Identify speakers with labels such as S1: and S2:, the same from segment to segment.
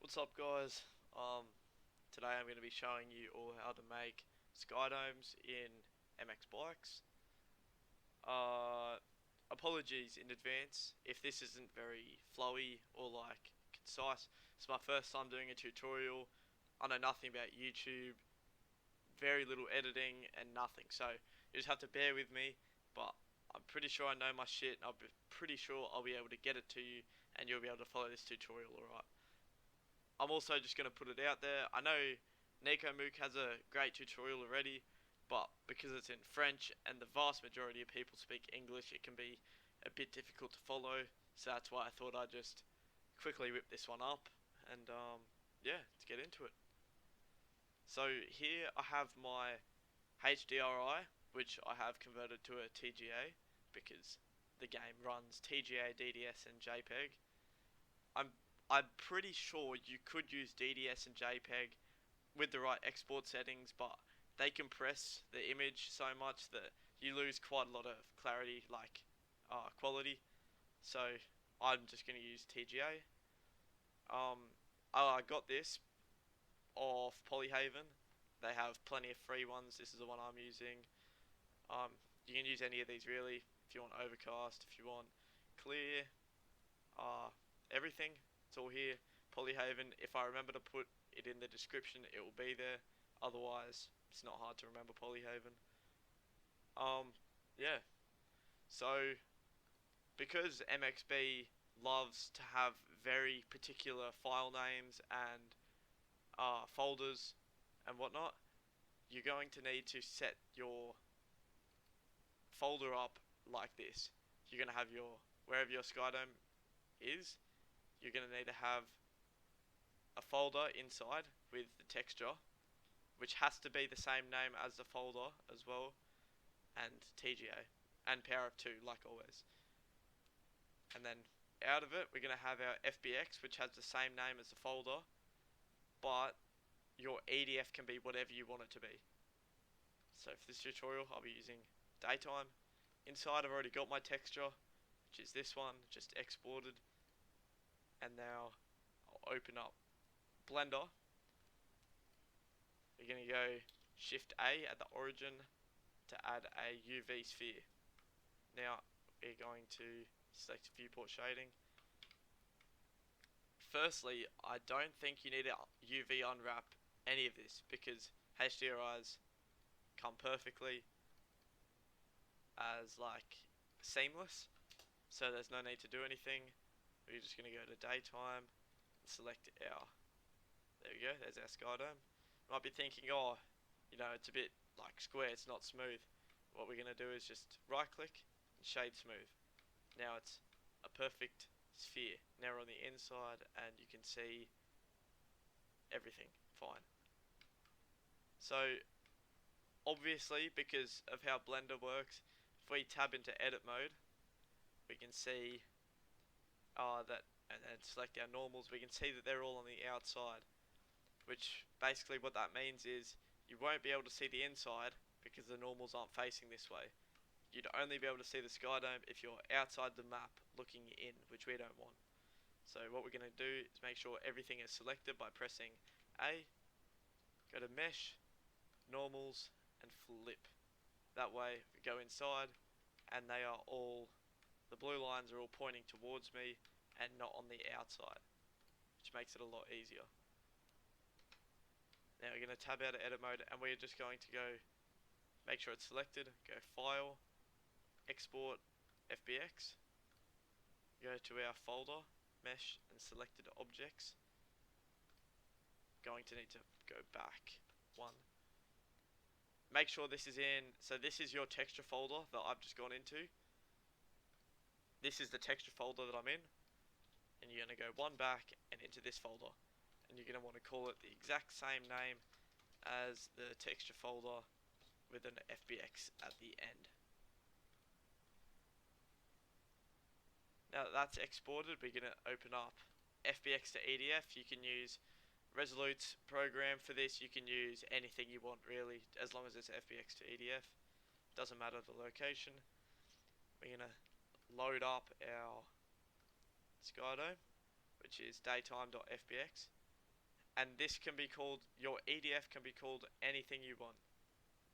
S1: What's up, guys? Today I'm going to be showing you all how to make Skydomes in MXBIKES. Apologies in advance if this isn't very flowy or concise. It's my first time doing a tutorial. I know nothing about YouTube, very little editing and nothing, so you just have to bear with me, but I'm pretty sure I know my shit and I'm pretty sure I'll be able to get it to you and you'll be able to follow this tutorial alright. I'm also just going to put it out there. I know Nico Mook has a great tutorial already, but because it's in French and the vast majority of people speak English, it can be a bit difficult to follow. So that's why I thought I'd just quickly whip this one up and yeah, let's get into it. So here I have my HDRI, which I have converted to a TGA because the game runs TGA, DDS, and JPEG. I'm I'm pretty sure you could use DDS and JPEG with the right export settings, but they compress the image so much that you lose quite a lot of clarity, quality. So I'm just going to use TGA. I got this off Polyhaven. They have plenty of free ones. This is the one I'm using. You can use any of these really. If you want overcast, if you want clear, everything. It's all here. Polyhaven. If I remember to put it in the description, it will be there. Otherwise, it's not hard to remember Polyhaven. Yeah. So, because MXB loves to have very particular file names and folders and whatnot, you're going to need to set your folder up like this. You're going to have wherever your Skydome is, you're going to need to have a folder inside with the texture, which has to be the same name as the folder as well, and TGA, and power of 2 like always. And then out of it, we're going to have our FBX, which has the same name as the folder, but your EDF can be whatever you want it to be. So for this tutorial, I'll be using daytime. Inside, I've already got my texture, which is this one, just exported. And now I'll open up Blender. We're going to go Shift A at the origin to add a UV sphere. Now we're going to select viewport shading. Firstly, I don't think you need to UV unwrap any of this because HDRI'S come perfectly as seamless, so there's no need to do anything. We're just going to go to daytime and select our, there we go, there's our Skydome. You might be thinking, oh, it's a bit square, it's not smooth. What we're going to do is just right click and shade smooth. Now it's a perfect sphere. Now we're on the inside and you can see everything fine. So obviously, because of how Blender works, if we tab into edit mode, we can see and then select our normals, we can see that they're all on the outside, which basically what that means is you won't be able to see the inside because the normals aren't facing this way. You'd only be able to see the Skydome if you're outside the map looking in, which we don't want. So what we're going to do is make sure everything is selected by pressing A, go to mesh, normals, and flip. That way we go inside and they are all, the blue lines are all pointing towards me and not on the outside, which makes it a lot easier. Now we're going to tab out of edit mode and we're just going to go, make sure it's selected, go file, export, FBX, go to our folder, mesh and selected objects. Going to need to go back one. Make sure this is in, so this is your texture folder that I've just gone into. This is the texture folder that I'm in. And you're going to go one back and into this folder. And you're going to want to call it the exact same name as the texture folder with an FBX at the end. Now that that's exported, we're going to open up FBX to EDF. You can use Resolute program for this. You can use anything you want really, as long as it's FBX to EDF. Doesn't matter the location. We're going to load up our Skydome, which is daytime.fbx. and this can be called, your EDF can be called anything you want.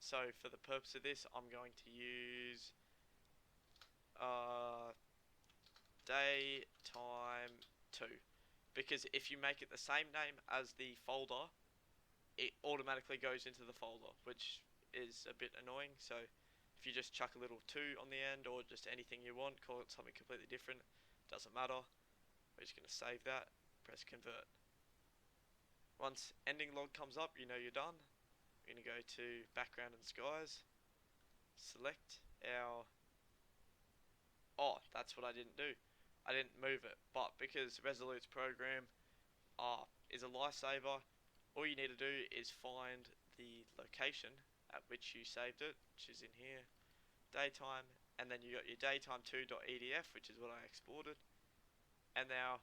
S1: So for the purpose of this, I'm going to use daytime 2, because if you make it the same name as the folder, it automatically goes into the folder, which is a bit annoying. So if you just chuck a little 2 on the end, or just anything you want, call it something completely different, doesn't matter. We're just going to save that, press convert. Once ending log comes up, you know you're done. We're going to go to background and skies, select our, that's what I didn't do. I didn't move it, but because Resolute's program is a lifesaver, all you need to do is find the location at which you saved it, which is in here, daytime, and then you got your daytime2.edf, which is what I exported. And now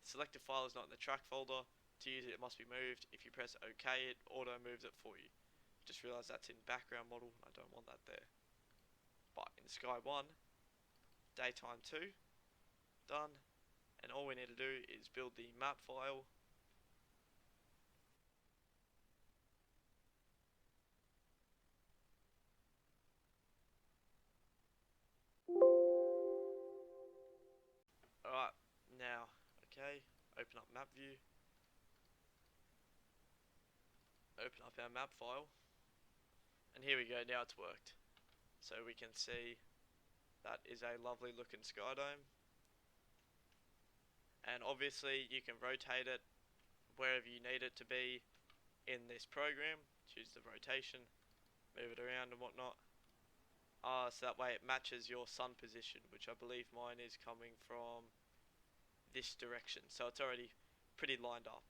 S1: selected file is not in the track folder. To use it, it must be moved. If you press OK, it auto moves it for you. Just realize that's in background model. I don't want that there. But in Sky 1, daytime 2, done. And all we need to do is build the map file. Alright, now, okay, open up map view. Open up our map file. And here we go, now it's worked. So we can see that is a lovely looking Skydome. And obviously you can rotate it wherever you need it to be in this program. Choose the rotation, move it around and whatnot. So that way it matches your sun position, which I believe mine is coming from this direction. So it's already pretty lined up.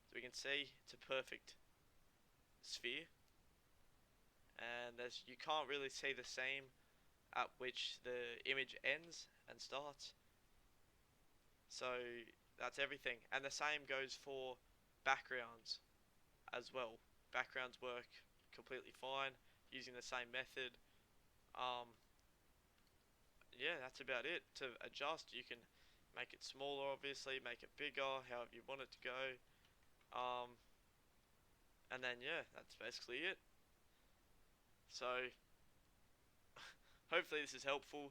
S1: So we can see it's a perfect sphere. And you can't really see the seam at which the image ends and starts. So that's everything. And the same goes for backgrounds as well. Backgrounds work completely fine using the same method. Yeah, that's about it. To adjust, you can make it smaller, obviously, make it bigger, however you want it to go. And then yeah, that's basically it. So hopefully this is helpful.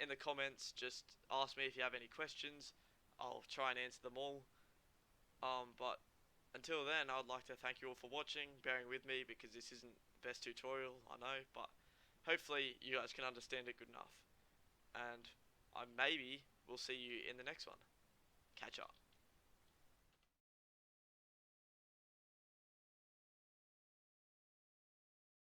S1: In the comments, just ask me if you have any questions. I'll try and answer them all. But until then, I'd like to thank you all for watching, bearing with me, because this isn't the best tutorial, I know, but hopefully you guys can understand it good enough. And I maybe will see you in the next one. Catch up.